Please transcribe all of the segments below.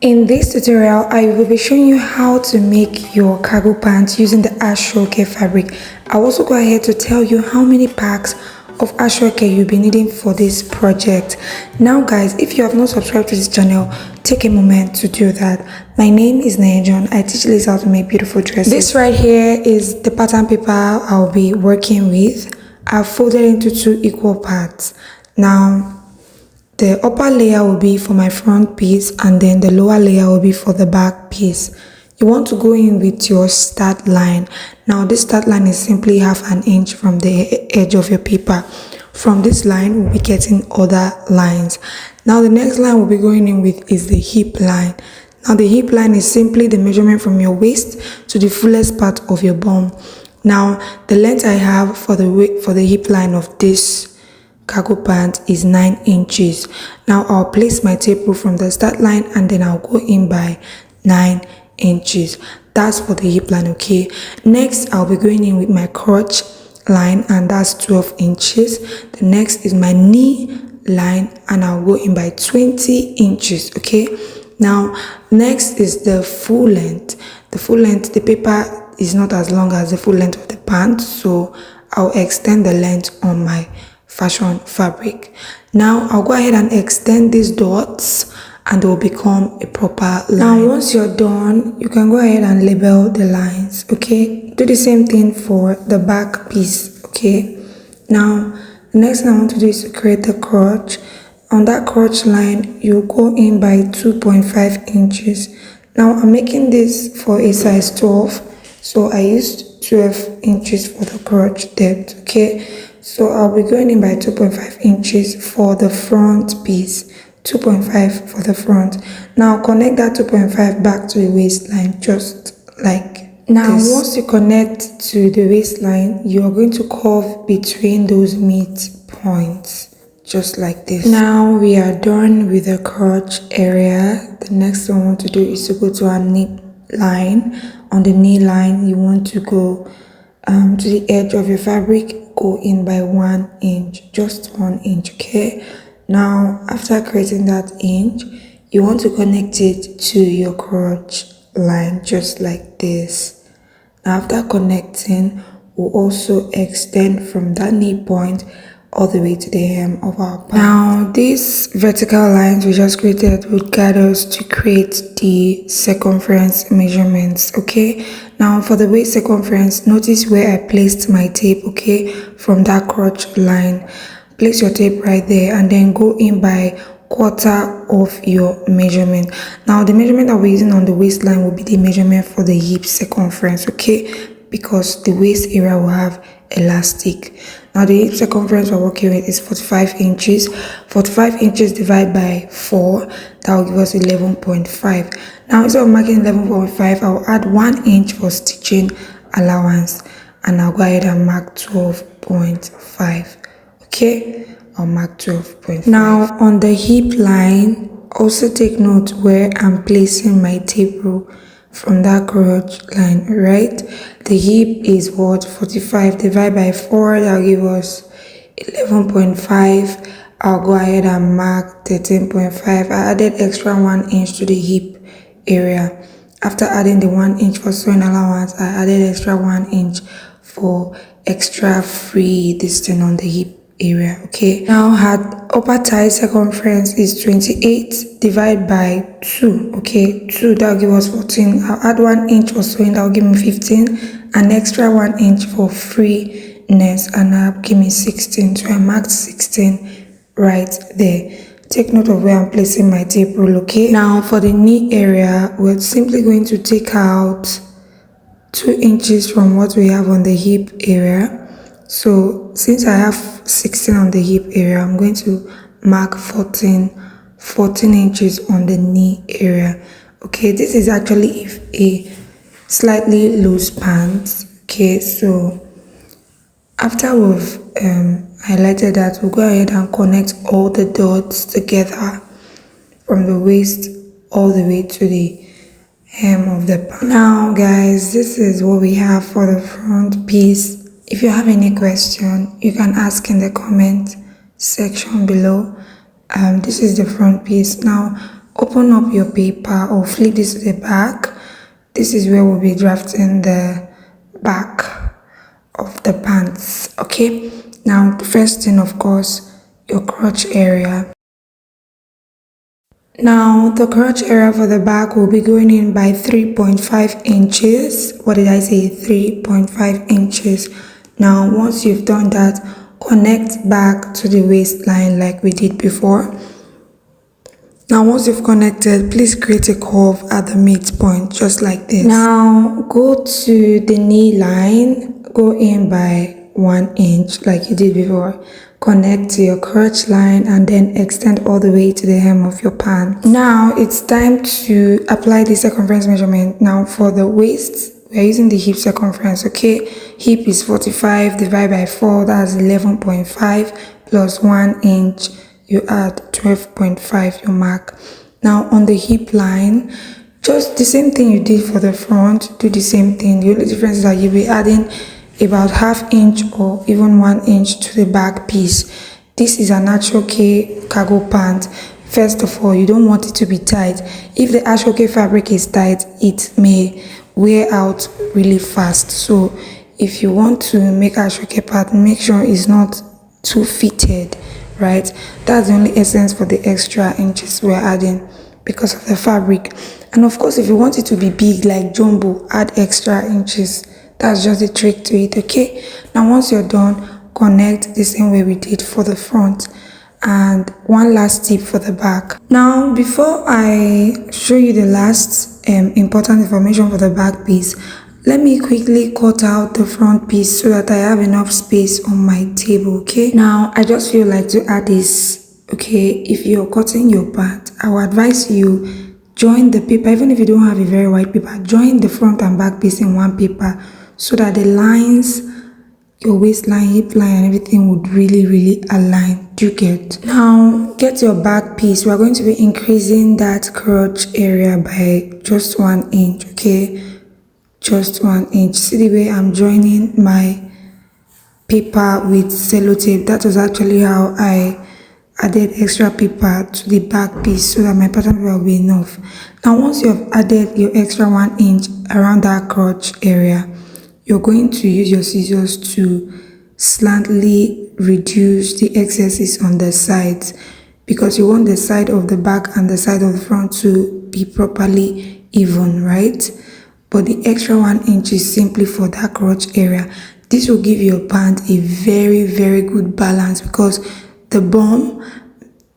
In this tutorial, I will be showing you how to make your cargo pants using the Asoke fabric. I'll also go ahead to tell you how many packs of Asoke you'll be needing for this project. Now guys, if you have not subscribed to this channel, take a moment to do that. My name is Nayajon. I teach ladies how to make beautiful dresses. This right here is the pattern paper I'll be working with. I've folded into 2 equal parts. Now, the upper layer will be for my front piece and then the lower layer will be for the back piece. You want to go in with your start line. Now this start line is simply 1/2 inch from the edge of your paper. From this line we'll be getting other lines. Now the next line we'll be going in with is the hip line. Now the hip line is simply the measurement from your waist to the fullest part of your bum. Now the length I have for the hip line of this cargo pant is 9 inches. Now I'll place my tape rule from the start line and then I'll go in by 9 inches. That's for the hip line, okay? Next I'll be going in with my crotch line and that's 12 inches. The next is my knee line and I'll go in by 20 inches, okay? Now next is the full length. The full length, the paper is not as long as the full length of the pant, so I'll extend the length on my fashion fabric. Now I'll go ahead and extend these dots and they will become a proper line. Now once you're done, you can go ahead and label the lines, okay? Do the same thing for the back piece, okay? Now the next thing I want to do is to create the crotch. On that crotch line, you go in by 2.5 inches. Now I'm making this for a size 12, so I used 12 inches for the crotch depth, okay? So I'll be going in by 2.5 inches for the front piece, 2.5 for the front. Now connect that 2.5 back to the waistline, just like now this. Once you connect to the waistline, you are going to curve between those midpoints, just like this. Now we are done with the crotch area. The next thing I want to do is to go to our knee line. On the knee line, you want to go to the edge of your fabric, go in by 1 inch, just 1 inch, okay? Now after creating that inch, you want to connect it to your crotch line, just like this. Now after connecting, we'll also extend from that knee point all the way to the hem of our pant. Now these vertical lines we just created would guide us to create the circumference measurements, okay? Now for the waist circumference, notice where I placed my tape, okay? From that crotch line, place your tape right there and then go in by 1/4 of your measurement. Now the measurement that we're using on the waistline will be the measurement for the hip circumference, okay? Because the waist area will have elastic. Now the hip circumference we're working with is 45 inches. 45 inches divided by 4, that will give us 11.5. Now instead of marking 11.5, I'll add 1 inch for stitching allowance and I'll go ahead and mark 12.5. Okay, I'll mark 12.5. Now on the hip line, also take note where I'm placing my tape rule from that crotch line, right? The hip is what? 45 divided by 4, that'll give us 11.5. I'll go ahead and mark 13.5. I added extra 1 inch to the hip area. After adding the 1 inch for sewing allowance, I added extra 1 inch for extra free distance on the hip area, okay? Now her upper thigh circumference is 28 divided by 2, okay? 2, that'll give us 14. I'll add 1 inch for sewing, that'll give me 15, and extra 1 inch for freeness, and that'll give me 16. So I marked 16 right there. Take note of where I'm placing my tape rule, okay? Now for the knee area, we're simply going to take out 2 inches from what we have on the hip area. So since I have 16 on the hip area, I'm going to mark 14 inches on the knee area, okay? This is actually a slightly loose pants, okay? So after we've highlighted that, we'll go ahead and connect all the dots together from the waist all the way to the hem of the pant. Now guys, this is what we have for the front piece. If you have any question, you can ask in the comment section below. This is the front piece. Now open up your paper or flip this to the back. This is where we'll be drafting the back of the pants. Okay, now the first thing, of course, your crotch area. Now the crotch area for the back will be going in by 3.5 inches. What did I say? 3.5 inches. Now once you've done that, connect back to the waistline like we did before. Now once you've connected, please create a curve at the midpoint just like this. Now go to the knee line, go in by 1 inch like you did before. Connect to your crotch line and then extend all the way to the hem of your pant. Now it's time to apply the circumference measurement. Now for the waist, we're using the hip circumference, okay? Hip is 45 divided by 4, that's 11.5 plus 1 inch. You add 12.5, your mark. Now on the hip line, just the same thing you did for the front, do the same thing. The only difference is that you'll be adding about ½ inch or even 1 inch to the back piece. This is an Asoke cargo pant. First of all, you don't want it to be tight. If the Asoke fabric is tight, it may wear out really fast. So if you want to make Asoke pant, make sure it's not too fitted, right? That's the only essence for the extra inches we're adding because of the fabric. And of course, if you want it to be big like jumbo, add extra inches. That's just the trick to it, okay? Now once you're done, connect the same way we did for the front. And one last tip for the back. Now before I show you the last important information for the back piece, let me quickly cut out the front piece so that I have enough space on my table, okay? Now I just feel like to add this, okay? If you're cutting your pant, I would advise you join the paper. Even if you don't have a very wide paper, join the front and back piece in one paper so that the lines, your waistline, hip line and everything would really align. Do you get? Now get your back piece. We are going to be increasing that crotch area by just 1 inch, okay? Just 1 inch. See the way I'm joining my paper with sellotape? That was actually how I added extra paper to the back piece so that my pattern paper will be enough. Now once you have added your extra 1 inch around that crotch area, you're going to use your scissors to slightly reduce the excesses on the sides because you want the side of the back and the side of the front to be properly even, right? But the extra 1 inch is simply for that crotch area. This will give your pant a very good balance because the bum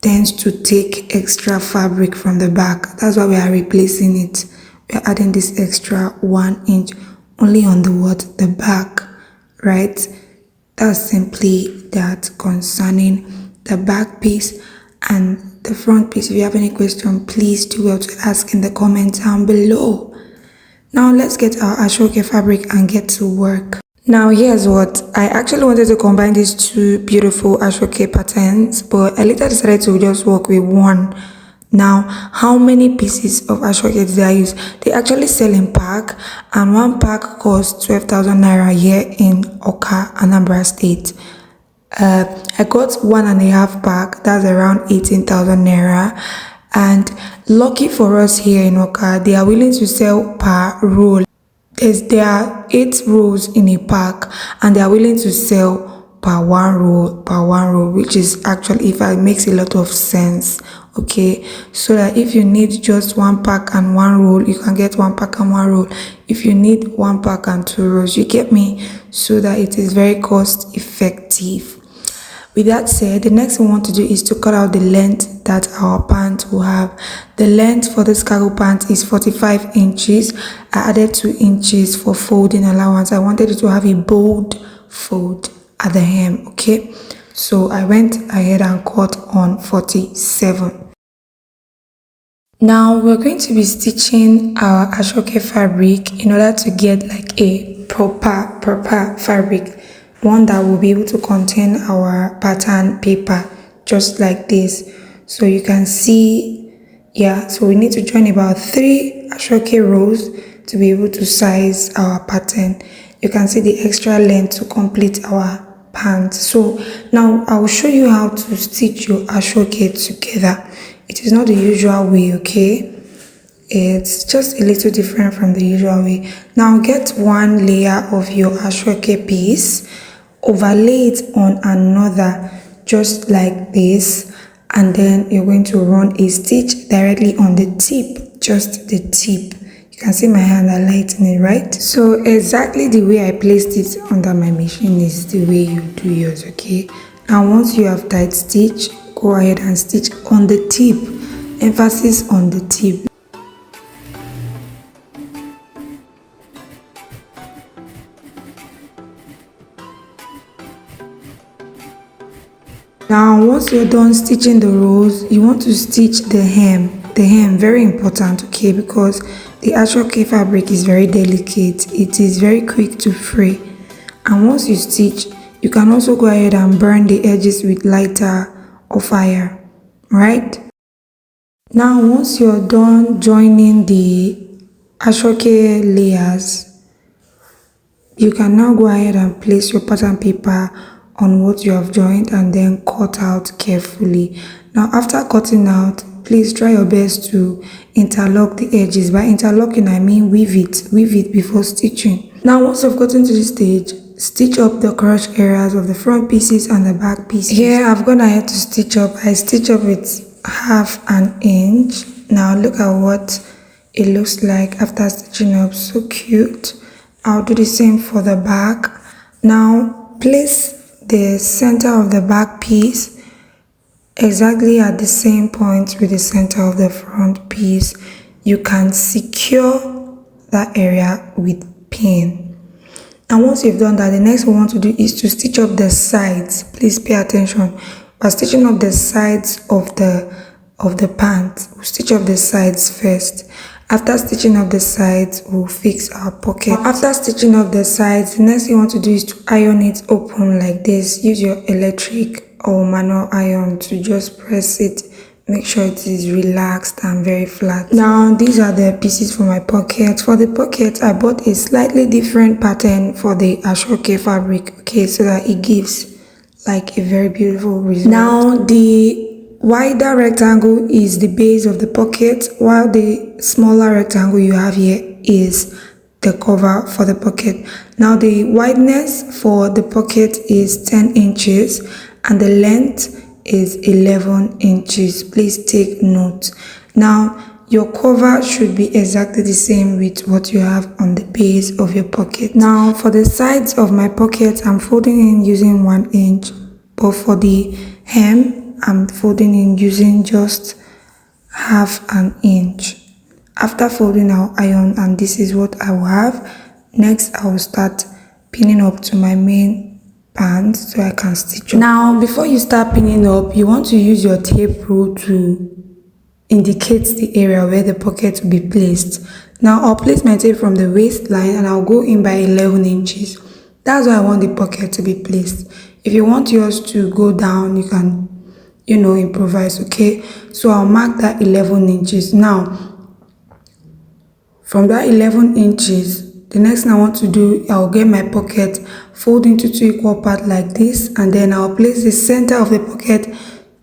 tends to take extra fabric from the back. That's why we are replacing it. We are adding this extra 1 inch only on the back, right? That's simply that concerning the back piece and the front piece. If you have any question, please do well to ask in the comments down below. Now let's get our Asoke fabric and get to work. Now here's what I actually wanted to combine these two beautiful Asoke patterns, but I later decided to just work with one. Now, how many pieces of Asoke did I use? They actually sell in pack, and one pack costs 12,000 naira here in Oka, Anambra State. I got 1.5 pack, that's around 18,000 naira. And lucky for us here in Oka, they are willing to sell per roll. There are 8 rolls in a pack, and they are willing to sell per one roll, which is actually, if it makes a lot of sense, okay? So that if you need just 1 pack and 1 roll, you can get 1 pack and 1 roll. If you need 1 pack and 2 rolls, you get me? So that it is very cost effective. With that said, the next thing we want to do is to cut out the length that our pant will have. The length for this cargo pant is 45 inches. I added 2 inches for folding allowance. I wanted it to have a bold fold at the hem, okay? So I went ahead and cut on 47. Now we're going to be stitching our Asoke fabric in order to get like a proper fabric, one that will be able to contain our pattern paper just like this. So you can see, yeah, so we need to join about 3 Asoke rows to be able to size our pattern. You can see the extra length to complete our pants. So now I will show you how to stitch your Asoke together. It is not the usual way, okay? It's just a little different from the usual way. Now get one layer of your Asoke piece, overlay it on another just like this, and then you're going to run a stitch directly on the tip, just the tip. You can see my hand highlighting it, right? So exactly the way I placed it under my machine is the way you do yours, okay? Now once you have tied stitch, go ahead and stitch on the tip, emphasis on the tip. Now once you're done stitching the rows, you want to stitch the hem. The hem, very important, okay, because the Asoke fabric is very delicate. It is very quick to fray, and once you stitch, you can also go ahead and burn the edges with lighter or fire, right? Now once you're done joining the Asoke layers, you can now go ahead and place your pattern paper on what you have joined and then cut out carefully. Now after cutting out, please try your best to interlock the edges. By interlocking, I mean weave it before stitching. Now once you've gotten to this stage, stitch up the crotch areas of the front pieces and the back pieces. Here I've gone ahead to stitch up. I stitch up with 1/2 inch. Now look at what it looks like after stitching up. So cute. I'll do the same for the back. Now place the center of the back piece exactly at the same point with the center of the front piece. You can secure that area with pin. And once you've done that, the next we want to do is to stitch up the sides. Please pay attention. We're stitching up the sides of the pant. We'll stitch up the sides first. After stitching up the sides, we'll fix our pocket. After stitching up the sides, the next thing you want to do is to iron it open like this. Use your electric or manual iron to just press it. Make sure it is relaxed and very flat. Now these are the pieces for my pocket. For the pocket, I bought a slightly different pattern for the Asoke fabric, okay, so that it gives like a very beautiful result. Now the wider rectangle is the base of the pocket, while the smaller rectangle you have here is the cover for the pocket. Now the wideness for the pocket is 10 inches and the length is 11 inches. Please take note. Now your cover should be exactly the same with what you have on the base of your pocket. Now for the sides of my pocket, I'm folding in using 1 inch, but for the hem, I'm folding in using just 1/2 inch. After folding, I'll iron, and this is what I will have. Next, I will start pinning up to my main band so I can stitch up. Now, before you start pinning up, you want to use your tape rule to indicate the area where the pocket will be placed. Now, I'll place my tape from the waistline and I'll go in by 11 inches. That's where I want the pocket to be placed. If you want yours to go down, you can improvise, okay? So I'll mark that 11 inches. Now from that 11 inches, the next thing I want to do, I'll get my pocket, fold into 2 equal parts like this, and then I'll place the center of the pocket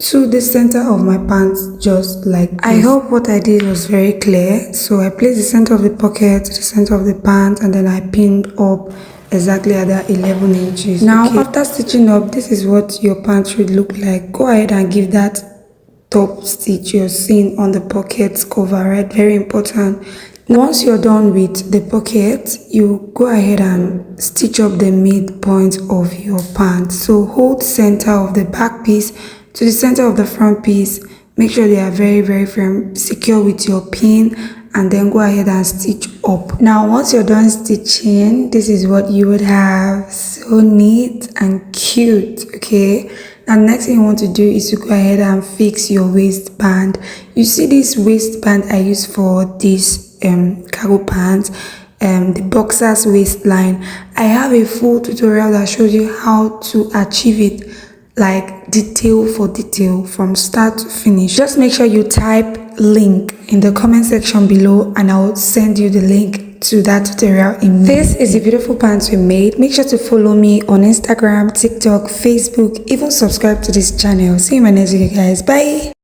to the center of my pants just like this. I hope what I did was very clear. So I placed the center of the pocket to the center of the pants, and then I pinned up exactly at that 11 inches. Now after stitching up, this is what your pants should look like. Go ahead and give that top stitch you're seeing on the pocket cover, right? Very important. Once you're done with the pocket, you go ahead and stitch up the midpoint of your pants. So hold center of the back piece to the center of the front piece. Make sure they are very, very firm. Secure with your pin, and then go ahead and stitch up. Now once you're done stitching, this is what you would have. So neat and cute, okay? And next thing you want to do is to go ahead and fix your waistband. You see this waistband I use for this cargo pants, the boxers waistline. I have a full tutorial that shows you how to achieve it, like detail for detail from start to finish. Just make sure you type link in the comment section below and I'll send you the link to that tutorial in This is the beautiful pants we made. Make sure to follow me on Instagram, TikTok, Facebook, even subscribe to this channel. See you in my next video, guys. Bye.